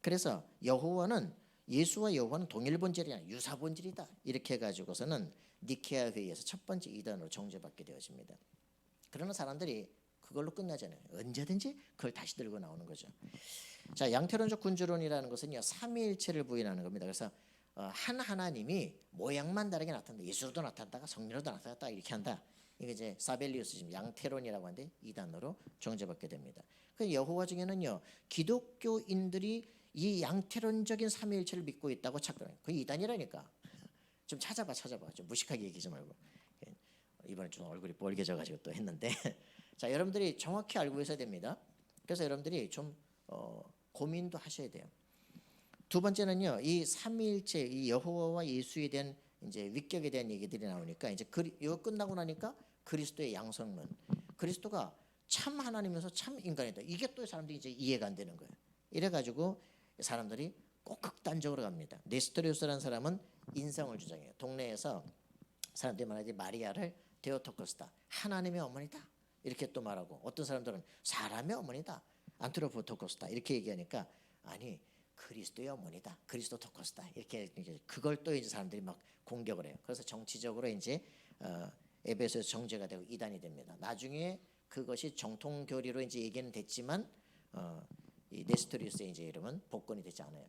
그래서 여호와는 예수와 여호와는 동일 본질이 아니라 유사 본질이다. 이렇게 해가지고서는 니케아 회의에서 첫 번째 이단으로 정죄받게 되어집니다. 그러나 사람들이 그걸로 끝나잖아요. 언제든지 그걸 다시 들고 나오는 거죠. 자, 양태론적 군주론이라는 것은요 삼위일체를 부인하는 겁니다. 그래서 한 하나님이 모양만 다르게 나타난다. 예수로도 나타났다가 성령으로도 나타났다 이렇게 한다. 이게 이제 사벨리우스 지금 양태론이라고 하는데 이단으로 정죄받게 됩니다. 그 여호와 중에는요 기독교인들이 이 양태론적인 삼위일체를 믿고 있다고 착각해요. 그 이단이라니까. 좀 찾아봐. 좀 무식하게 얘기하지 말고. 이번에 좀 얼굴이 빨개져가지고 또 했는데 자 여러분들이 정확히 알고 있어야 됩니다. 그래서 여러분들이 좀 고민도 하셔야 돼요. 두 번째는요 이 삼위일체 이 여호와와 예수에 대한 이제 위격에 대한 얘기들이 나오니까 이제 이거 끝나고 나니까 그리스도의 양성론 그리스도가 참 하나님이면서 참 인간이다. 이게 또 사람들이 이제 이해가 안 되는 거예요. 이래가지고 사람들이 꼭 극단적으로 갑니다. 네스토리우스라는 사람은 인성을 주장해요. 동네에서 사람들이 말하지 마리아를 데오토코스다 하나님의 어머니다 이렇게 또 말하고 어떤 사람들은 사람의 어머니다 안트로포토코스다 이렇게 얘기하니까 아니 그리스도의 어머니다 그리스도토코스다 이렇게 그걸 또 이제 사람들이 막 공격을 해요. 그래서 정치적으로 이제 에베소에서 정죄가 되고 이단이 됩니다. 나중에 그것이 정통교리로 이제 얘기는 됐지만 이 네스토리우스의 이제 이름은 복권이 되지 않아요.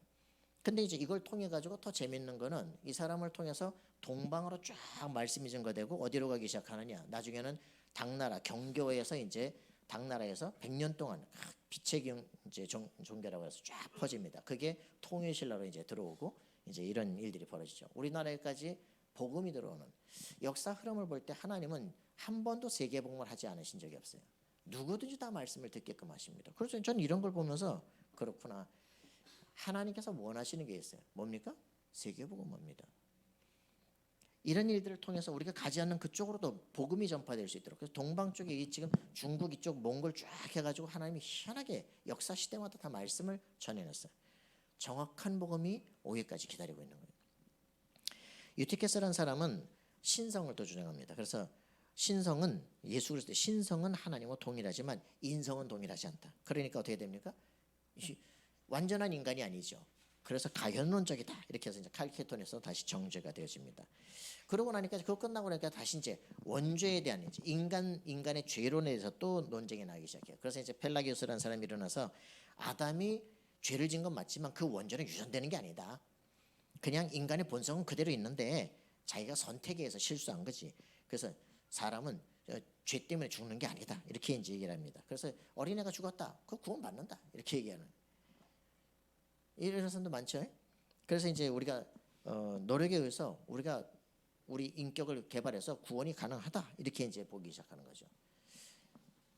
근데 이제 이걸 통해 가지고 더 재밌는 거는 이 사람을 통해서 동방으로 쫙 말씀이 증거되고 어디로 가기 시작하느냐. 나중에는 당나라 경교에서 이제 당나라에서 100년 동안 빛의 이제 종교라고 해서 쫙 퍼집니다. 그게 통일신라로 이제 들어오고 이제 이런 일들이 벌어지죠. 우리나라에까지 복음이 들어오는 역사 흐름을 볼 때 하나님은 한 번도 세계복음을 하지 않으신 적이 없어요. 누구든지 다 말씀을 듣게끔 하십니다. 그래서 저는 이런 걸 보면서 그렇구나. 하나님께서 원하시는 게 있어요. 뭡니까? 세계복음입니다. 이런 일들을 통해서 우리가 가지 않는 그쪽으로도 복음이 전파될 수 있도록. 그래서 동방 쪽에 지금 중국 이쪽 몽골 쫙 해가지고 하나님이 희한하게 역사 시대마다 다 말씀을 전해냈어요. 정확한 복음이 오해까지 기다리고 있는 거예요. 유티케스라는 사람은 신성을 또 주장합니다. 그래서 신성은 예수 그리스도의 신성은 하나님과 동일하지만 인성은 동일하지 않다. 그러니까 어떻게 됩니까? 완전한 인간이 아니죠. 그래서 가현론적이다 이렇게 해서 이제 칼케톤에서 다시 정죄가 되어집니다. 그러고 나니까 그거 끝나고 나니까 다시 이제 원죄에 대한 이제 인간의 죄론에 대해서 또 논쟁이 나기 시작해요. 그래서 이제 펠라기우스라는 사람이 일어나서 아담이 죄를 지은 건 맞지만 그 원죄는 유전되는 게 아니다. 그냥 인간의 본성은 그대로 있는데 자기가 선택에 의해서 실수한 거지. 그래서 사람은 죄 때문에 죽는 게 아니다. 이렇게 이제 얘기를 합니다. 그래서 어린애가 죽었다. 그거 구원 받는다. 이렇게 얘기하는. 이런 사람도 많죠. 그래서 이제 우리가 노력에 의해서 우리가 우리 인격을 개발해서 구원이 가능하다. 이렇게 이제 보기 시작하는 거죠.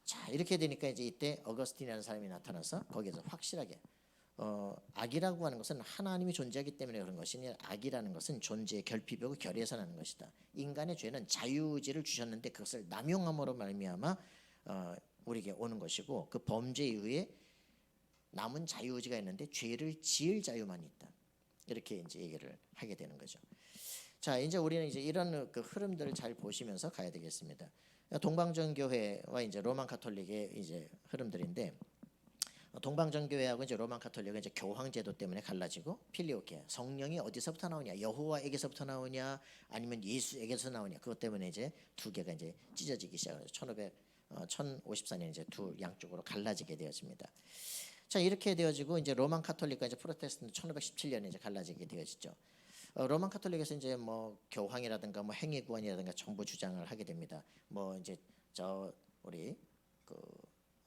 자, 이렇게 되니까 이제 이때 어거스틴이라는 사람이 나타나서 거기에서 확실하게 악이라고 하는 것은 하나님이 존재하기 때문에 그런 것이니 악이라는 것은 존재의 결핍이고 결의에서 나는 것이다. 인간의 죄는 자유의지를 주셨는데 그것을 남용함으로 말미암아 우리에게 오는 것이고 그 범죄 이후에 남은 자유의지가 있는데 죄를 지을 자유만 있다. 이렇게 이제 얘기를 하게 되는 거죠. 자, 이제 우리는 이제 이런 그 흐름들을 잘 보시면서 가야 되겠습니다. 동방전 교회와 이제 로만 가톨릭의 이제 흐름들인데 동방정교회하고 이제 로만 가톨릭은 이제 교황 제도 때문에 갈라지고 필리오케 성령이 어디서부터 나오냐, 여호와에게서부터 나오냐, 아니면 예수에게서 나오냐, 그것 때문에 이제 두 개가 이제 찢어지기 시작해서 1054년 이제 두 양쪽으로 갈라지게 되어집니다. 자, 이렇게 되어지고 이제 로만 가톨릭과 이제 프로테스탄트 1517년에 이제 갈라지게 되어지죠. 로만 가톨릭에서 이제 뭐 교황이라든가 뭐 행위구원이라든가 정부 주장을 하게 됩니다. 뭐 이제 저 우리 그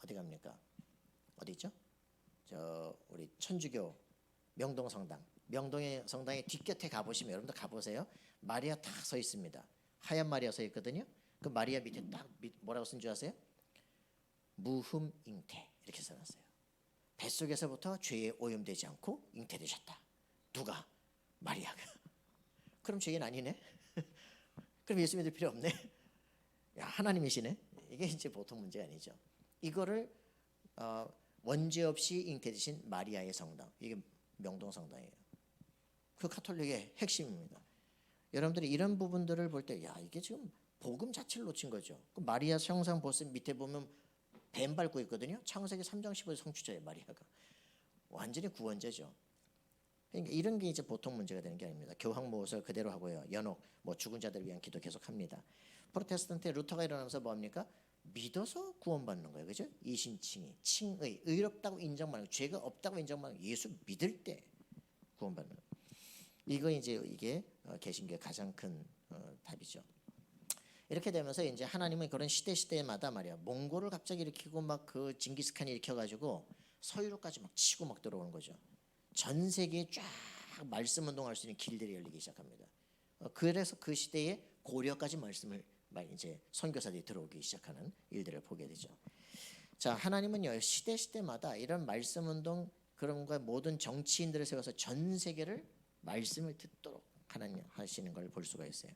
어디 갑니까? 어디 있죠? 저 우리 천주교 명동 성당의 뒷곁에 가보시면, 여러분들 가보세요. 마리아 딱 서 있습니다. 하얀 마리아 서 있거든요. 그 마리아 밑에 딱 뭐라고 쓴 줄 아세요? 무흠잉태 이렇게 써놨어요. 뱃속에서부터 죄에 오염되지 않고 잉태되셨다. 누가? 마리아가. 그럼 죄인 아니네? 그럼 예수 믿을 필요 없네? 야, 하나님이시네? 이게 이제 보통 문제가 아니죠. 이거를 원죄 없이 잉태되신 마리아의 성당, 이게 명동성당이에요. 그 가톨릭의 핵심입니다. 여러분들이 이런 부분들을 볼 때, 야, 이게 지금 복음 자체를 놓친 거죠. 그 마리아 형상 보스 밑에 보면 뱀 밟고 있거든요. 창세기 3장 15절 성취자예요, 마리아가. 완전히 구원자죠. 그러니까 이런 게 이제 보통 문제가 되는 게 아닙니다. 교황 모습을 그대로 하고요. 연옥, 뭐 죽은 자들을 위한 기도 계속합니다. 프로테스탄트 루터가 일어나면서 뭡니까? 믿어서 구원받는 거예요, 그죠? 이신칭의, 칭의, 의롭다고 인정받는, 죄가 없다고 인정받는, 예수 믿을 때 구원받는 거예요. 이거 이제 이게 개신교의 가장 큰 답이죠. 이렇게 되면서 이제 하나님은 그런 시대마다 말이야, 몽골을 갑자기 일으키고 막 그 징기스칸이 일으켜가지고 서유럽까지 막 치고 막 들어오는 거죠. 전 세계에 쫙 말씀 운동할 수 있는 길들이 열리기 시작합니다. 그래서 그 시대에 고려까지 말씀을 이제 선교사들이 들어오기 시작하는 일들을 보게 되죠. 자, 하나님은요 시대마다 이런 말씀 운동 그런 거 모든 정치인들을 세워서 전 세계를 말씀을 듣도록 하나님 하시는 걸 볼 수가 있어요.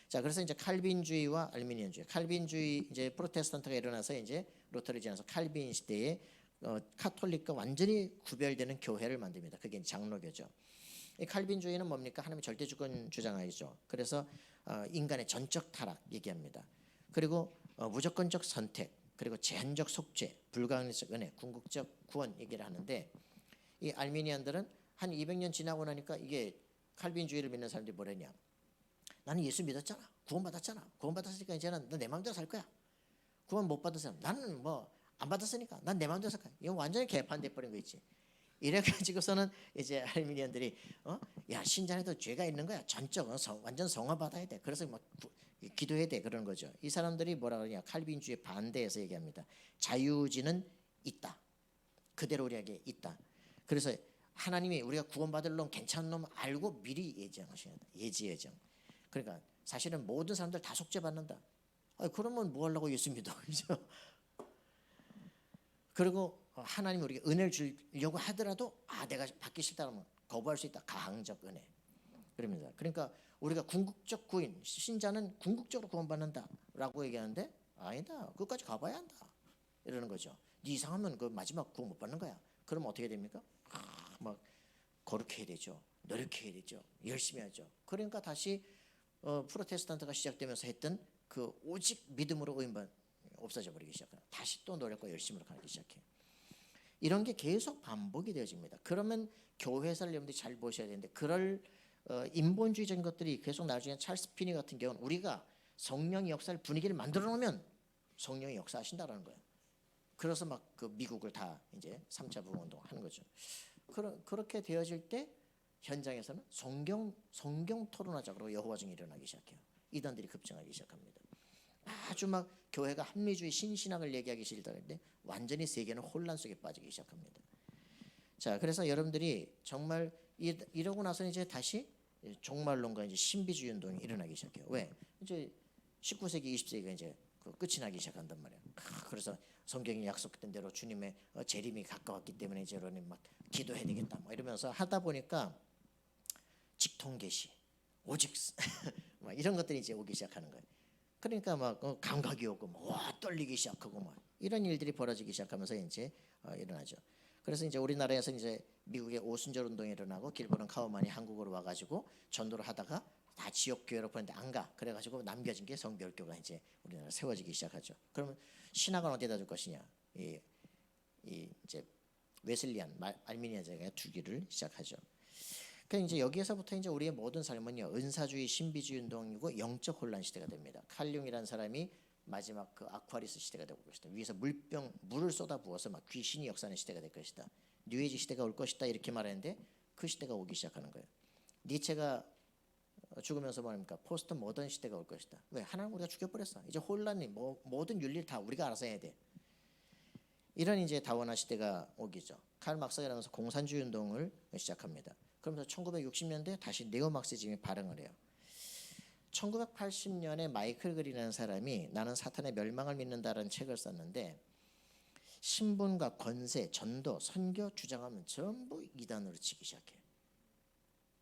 자, 그래서 이제 칼빈주의와 알미니안주의, 칼빈주의 이제 프로테스탄트가 일어나서 이제 루터를 지나서 칼빈 시대에 카톨릭과 완전히 구별되는 교회를 만듭니다. 그게 장로교죠. 이 칼빈주의는 뭡니까? 하나님의 절대주권 주장하죠. 그래서 인간의 전적 타락 얘기합니다. 그리고 무조건적 선택, 그리고 제한적 속죄, 불가항력 은혜, 궁극적 구원 얘기를 하는데, 이 알미니안들은 한 200년 지나고 나니까 이게 칼빈주의를 믿는 사람들이 뭐랬냐? 나는 예수 믿었잖아, 구원받았잖아, 구원받았으니까 이제는 너 내 마음대로 살 거야. 구원 못 받은 사람, 나는 뭐 안 받았으니까 난 내 마음대로 살 거야. 이건 완전히 개판돼 버린 거 있지. 이래가지고서는 이제 알미니안들이 야, 신자에도 죄가 있는 거야. 전적 완전 성화 받아야 돼. 그래서 막 기도해야 돼, 그런 거죠. 이 사람들이 뭐라 그러냐? 칼빈주의 반대해서 얘기합니다. 자유의지는 있다. 그대로 우리에게 있다. 그래서 하나님이 우리가 구원받을 놈, 괜찮은 놈 알고 미리 예정하셔야 돼. 예정. 그러니까 사실은 모든 사람들 다 속죄받는다. 그러면 뭐 하려고 예수 믿어? 그죠? 그리고 하나님이 우리에게 은혜를 주려고 하더라도 내가 받기 싫다면 거부할 수 있다. 가항적 은혜. 그럽니다. 그러니까 우리가 궁극적 구인, 신자는 궁극적으로 구원받는다라고 얘기하는데 아니다. 그것까지 가봐야 한다. 이러는 거죠. 네 이상하면 그 마지막 구원 못 받는 거야. 그럼 어떻게 됩니까? 막 거룩해야 되죠. 노력해야 되죠. 열심히 하죠. 그러니까 다시 프로테스탄트가 시작되면서 했던 그 오직 믿음으로 의인만 없어져 버리기 시작해요. 다시 또 노력과 열심으로 가기 시작해요. 이런 게 계속 반복이 되어집니다. 그러면 교회사를 여러분들이 잘 보셔야 되는데, 그럴 인본주의적인 것들이 계속 나중에 찰스 피니 같은 경우는 우리가 성령의 역사를 분위기를 만들어 놓으면 성령이 역사하신다라는 거예요. 그래서 막 그 미국을 다 이제 3차 부흥운동 하는 거죠. 그렇게 되어질 때 현장에서는 성경 토론하자 그러고 여호와 증인이 일어나기 시작해요. 이단들이 급증하기 시작합니다. 아주 막 교회가 합리주의 신신학을 얘기하기 싫다는데 완전히 세계는 혼란 속에 빠지기 시작합니다. 자, 그래서 여러분들이 정말 이러고 나서 이제 다시 종말론과 이제 신비주의 운동이 일어나기 시작해요. 왜? 이제 19세기, 20세기가 이제 끝이 나기 시작한단 말이에요. 그래서 성경이 약속했던 대로 주님의 재림이 가까웠기 때문에 이제 막 기도해야 되겠다, 뭐 이러면서 하다 보니까 직통계시, 오직 막 이런 것들이 이제 오기 시작하는 거예요. 그러니까 막 감각이 오고 막 떨리기 시작하고 막 이런 일들이 벌어지기 시작하면서 이제 일어나죠. 그래서 이제 우리나라에서 이제 미국의 오순절 운동이 일어나고 길보는 카우만이 한국으로 와가지고 전도를 하다가 다 지역 교회로 보냈는데 안 가. 그래가지고 남겨진 게 성결교가 이제 우리나라 세워지기 시작하죠. 그러면 신학은 어디다 둘 것이냐? 이제 웨슬리안, 알미니아 제가 두기를 시작하죠. 그러니까 이제 여기에서부터 이제 우리의 모든 삶은요 은사주의, 신비주의 운동이고 영적 혼란 시대가 됩니다. 칼융이라는 사람이 마지막 그 아쿠아리스 시대가 되고 것이다. 위에서 물을 쏟아 부어서 막 귀신이 역사하는 시대가 될 것이다. 뉴에이지 시대가 올 것이다 이렇게 말했는데 그 시대가 오기 시작하는 거예요. 니체가 죽으면서 말입니까? 포스트 모던 시대가 올 것이다. 왜? 하나님 우리가 죽여버렸어. 이제 혼란이 모든 윤리를 다 우리가 알아서 해야 돼. 이런 이제 다원화 시대가 오기죠. 칼 막스가 일어나면서 공산주의 운동을 시작합니다. 그러면서 1960년대 다시 네오막시즘이 발흥을 해요. 1980년에 마이클 그리라는 사람이 나는 사탄의 멸망을 믿는다라는 책을 썼는데 신분과 권세, 전도, 선교 주장하면 전부 이단으로 치기 시작해요.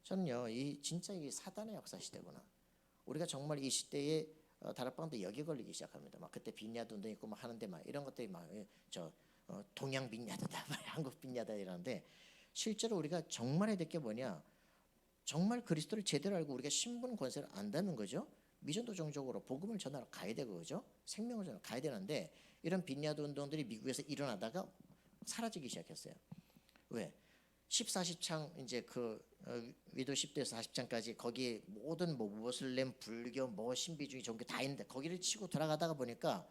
저는요, 진짜 이 사단의 역사 시대구나. 우리가 정말 이 시대에 다락방도 역이 걸리기 시작합니다. 막 그때 빈야드 운동 있고 막 하는데 막 이런 것들이 막 동양 빈야드다, 한국 빈야드 이러는데 실제로 우리가 정말 해야 될 게 뭐냐? 정말 그리스도를 제대로 알고 우리가 신분 권세를 안다는 거죠. 미전도정적으로 복음을 전하러 가야 되고 그죠? 생명을 전하러 가야 되는데 이런 빈야드 운동들이 미국에서 일어나다가 사라지기 시작했어요. 왜? 14, 10창 이제 위도 10도에서 40장까지 거기에 모든 무슬림, 불교, 신비주의, 종교 다 있는데 거기를 치고 돌아가다가 보니까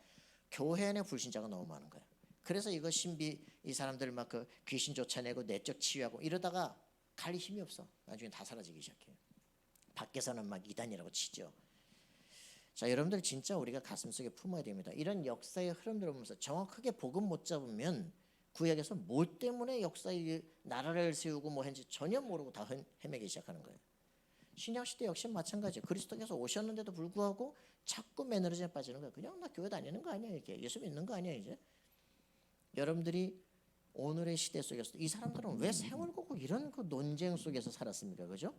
교회 안에 불신자가 너무 많은 거예요. 그래서 이거 이 사람들 막 그 귀신 쫓아내고 내적 치유하고 이러다가 갈 힘이 없어. 나중에 다 사라지기 시작해요. 밖에서는 막 이단이라고 치죠. 자, 여러분들 진짜 우리가 가슴속에 품어야 됩니다. 이런 역사의 흐름들을 보면서 정확하게 복음 못 잡으면 구약에서 뭐 때문에 역사의 나라를 세우고 뭐 했는지 전혀 모르고 다 헤매기 시작하는 거예요. 신약시대 역시 마찬가지. 그리스도께서 오셨는데도 불구하고 자꾸 매너리즘에 빠지는 거예요. 그냥 나 교회 다니는 거 아니야 이렇게. 예수 믿는 거 아니야 이제. 여러분들이 오늘의 시대 속에서 이 사람들은 왜 세월 거고 이런 그 논쟁 속에서 살았습니까? 그죠?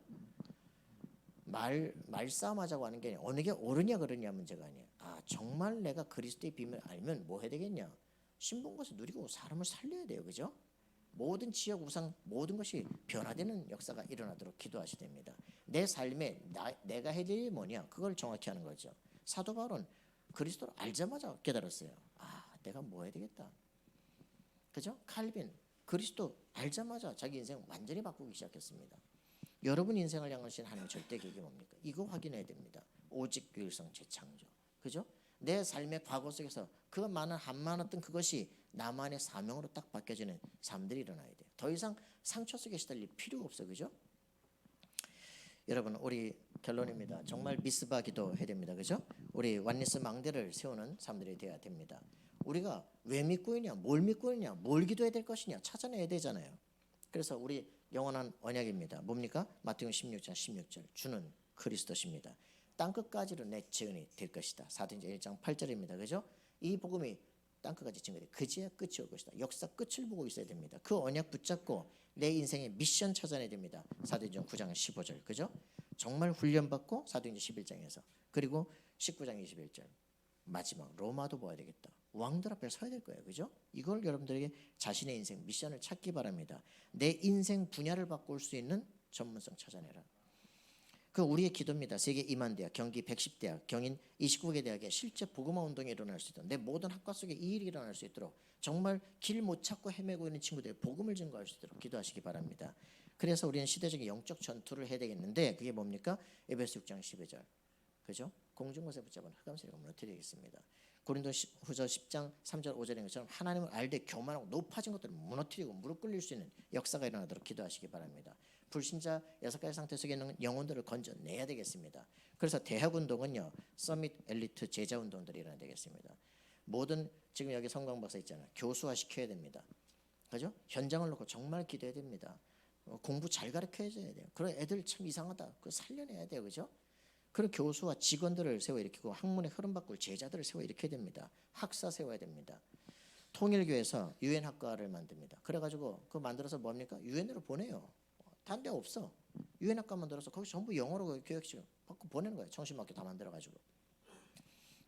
말싸움하자고 하는 게 아니라 어느 게 옳으냐 그러냐 문제가 아니에요. 정말 내가 그리스도의 비밀을 알면 뭐 해야 되겠냐? 신분 것을 누리고 사람을 살려야 돼요. 그죠? 모든 지역 우상 모든 것이 변화되는 역사가 일어나도록 기도하셔야 됩니다. 내 삶에 내가 해야 될 일이 뭐냐? 그걸 정확히 하는 거죠. 사도 바울은 그리스도를 알자마자 깨달았어요. 내가 뭐 해야 되겠다. 그죠? 칼빈 그리스도 알자마자 자기 인생 완전히 바꾸기 시작했습니다. 여러분 인생을 향하신 하나님의 절대 계획이 뭡니까? 이거 확인해야 됩니다. 오직 유일성 재창조. 그죠? 내 삶의 과거 속에서 그 많은 한많았던 그것이 나만의 사명으로 딱 바뀌어지는 삶들이 일어나야 돼요. 더 이상 상처 속에 시달릴 필요가 없어. 그죠? 여러분 우리 결론입니다. 정말 미스바 기도해야 됩니다. 그죠? 우리 완리스 망대를 세우는 사람들이 되어야 됩니다. 우리가 왜 믿고 있냐, 뭘 믿고 있냐, 뭘 기도해야 될 것이냐 찾아내야 되잖아요. 그래서 우리 영원한 언약입니다. 뭡니까? 마태복음 16장 16절 주는 그리스도십니다. 땅끝까지로 내 증인이 될 것이다. 사도행전 1장 8절입니다. 그죠? 이 복음이 땅끝까지 증거돼 그제야 끝이 올 것이다. 역사 끝을 보고 있어야 됩니다. 그 언약 붙잡고 내 인생의 미션 찾아내야 됩니다. 사도행전 9장 15절 그죠? 정말 훈련받고 사도행전 11장에서 그리고 19장 21절 마지막 로마도 봐야 되겠다. 왕들 앞에 서야 될 거예요. 그죠? 이걸 여러분들에게 자신의 인생 미션을 찾기 바랍니다. 내 인생 분야를 바꿀 수 있는 전문성 찾아내라. 그 우리의 기도입니다. 세계 2만 대학, 경기 110대학, 경인 29개 대학에 실제 복음화 운동이 일어날 수 있도록 내 모든 학과 속에 이 일이 일어날 수 있도록 정말 길 못 찾고 헤매고 있는 친구들이 복음을 증거할 수 있도록 기도하시기 바랍니다. 그래서 우리는 시대적인 영적 전투를 해야 되겠는데 그게 뭡니까? 에베소 6장 12절 그죠? 공중것에 붙잡은 흑암세력을 무너뜨리겠습니다. 고린도후서 10장 3절 5절인 것처럼 하나님을 알되 교만하고 높아진 것들을 무너뜨리고 무릎 꿇릴 수 있는 역사가 일어나도록 기도하시기 바랍니다. 불신자 6가지 상태 속에 있는 영혼들을 건져내야 되겠습니다. 그래서 대학운동은요 서밋 엘리트 제자운동들이 일어나야 되겠습니다. 모든 지금 여기 성광박사 있잖아요. 교수화 시켜야 됩니다. 그죠? 현장을 놓고 정말 기도해야 됩니다. 공부 잘 가르쳐줘야 돼요. 그런 애들 참 이상하다. 그거 살려내야 돼요. 그죠? 그런 교수와 직원들을 세워 일으키고 학문의 흐름 바꿀 제자들을 세워 일으켜야 됩니다. 학사 세워야 됩니다. 통일교에서 유엔학과를 만듭니다. 그래가지고 그거 만들어서 뭡니까? 유엔으로 보내요. 다른 데 없어. 유엔학과 만들어서 거기 전부 영어로 교육시켜 받고 보내는 거예요. 청신학교 다 만들어가지고.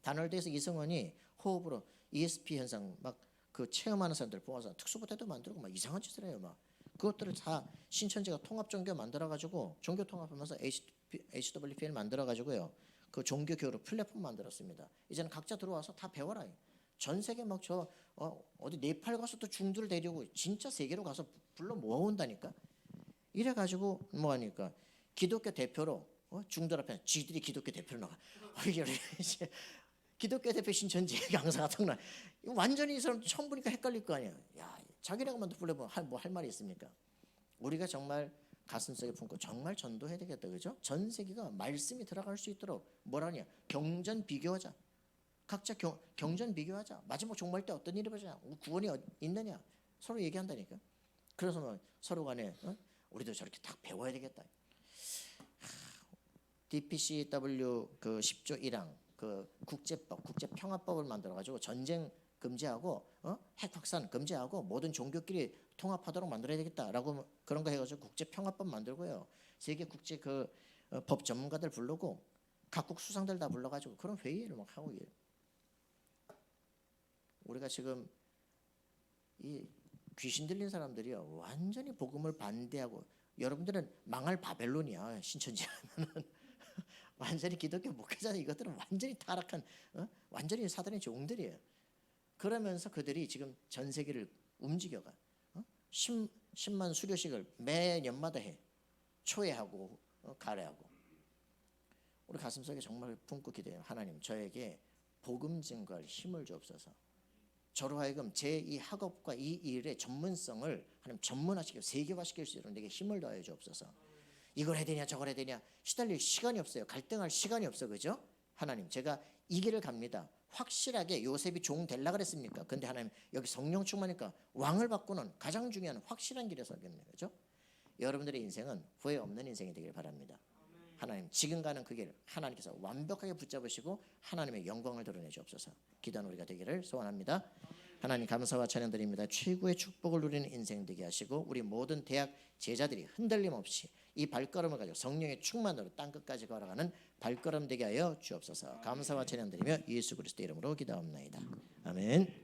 단월대에서 이승원이 호흡으로 ESP 현상 막 그 체험하는 사람들 모아서 특수부대도 만들고 막 이상한 짓을 해요. 막 그것들을 다 신천지가 통합종교 만들어가지고 종교 통합하면서 HWP를 만들어가지고요. 그 종교 교육 플랫폼 만들었습니다. 이제는 각자 들어와서 다 배워라. 전 세계 막 어디 네팔 가서 또 중들을 데리고 진짜 세계로 가서 불러 모아온다니까. 이래가지고 뭐하니까 기독교 대표로 중들 앞에 쥐들이 기독교 대표로 나가. 이게 이제 기독교 대표 신천지 강사가 턱나. 완전히 이 사람 처음 보니까 헷갈릴 거 아니야. 야, 자기네가만 불러보면 뭐 할 말이 있습니까? 우리가 정말 가슴속에 품고 정말 전도해야 되겠다, 그죠? 전 세계가 말씀이 들어갈 수 있도록 뭐라냐? 경전 비교하자. 각자 경전 비교하자. 마지막 종말 때 어떤 일이 벌어지냐? 구원이 있느냐? 서로 얘기한다니까. 그래서 뭐 서로 간에 우리도 저렇게 딱 배워야 되겠다. DPCW 그 10조 1항 그 국제법, 국제평화법을 만들어 가지고 전쟁 금지하고 핵 확산 금지하고 모든 종교끼리 통합하도록 만들어야 되겠다라고 그런 거 해가지고 국제평화법 만들고요. 세계 국제 그 법 전문가들 부르고 각국 수상들 다 불러가지고 그런 회의를 막 하고 이래요. 우리가 지금 이 귀신 들린 사람들이요 완전히 복음을 반대하고 여러분들은 망할 바벨론이야 신천지 하면은 완전히 기독교 목회자 이것들은 완전히 타락한 완전히 사단의 종들이에요. 그러면서 그들이 지금 전 세계를 움직여가 10만 수료식을 매년마다 해 초회하고 가래하고 우리 가슴속에 정말 품고 기도해요. 하나님 저에게 복음 증거할 힘을 주옵소서. 저로 하여금 제 이 학업과 이 일의 전문성을 하나님 전문화시켜 세계화시킬 수 있도록 내게 힘을 더해 주옵소서. 이걸 해야 되냐 저걸 해야 되냐 시달릴 시간이 없어요. 갈등할 시간이 없어, 그죠? 하나님 제가 이 길을 갑니다. 확실하게 요셉이 종 될라 그랬습니까? 근데 하나님 여기 성령 충만이니까 왕을 바꾸는 가장 중요한 확실한 길에 서겠네, 그죠? 여러분들의 인생은 후회 없는 인생이 되길 바랍니다. 하나님 지금 가는 그 길 하나님께서 완벽하게 붙잡으시고 하나님의 영광을 드러내 주옵소서. 기도하는 우리가 되기를 소원합니다. 하나님 감사와 찬양드립니다. 최고의 축복을 누리는 인생 되게 하시고 우리 모든 대학 제자들이 흔들림 없이 이 발걸음을 가지고 성령의 충만으로 땅끝까지 걸어가는 발걸음 되게 하여 주옵소서. 감사와 찬양드리며 예수 그리스도 이름으로 기도합나이다. 아멘.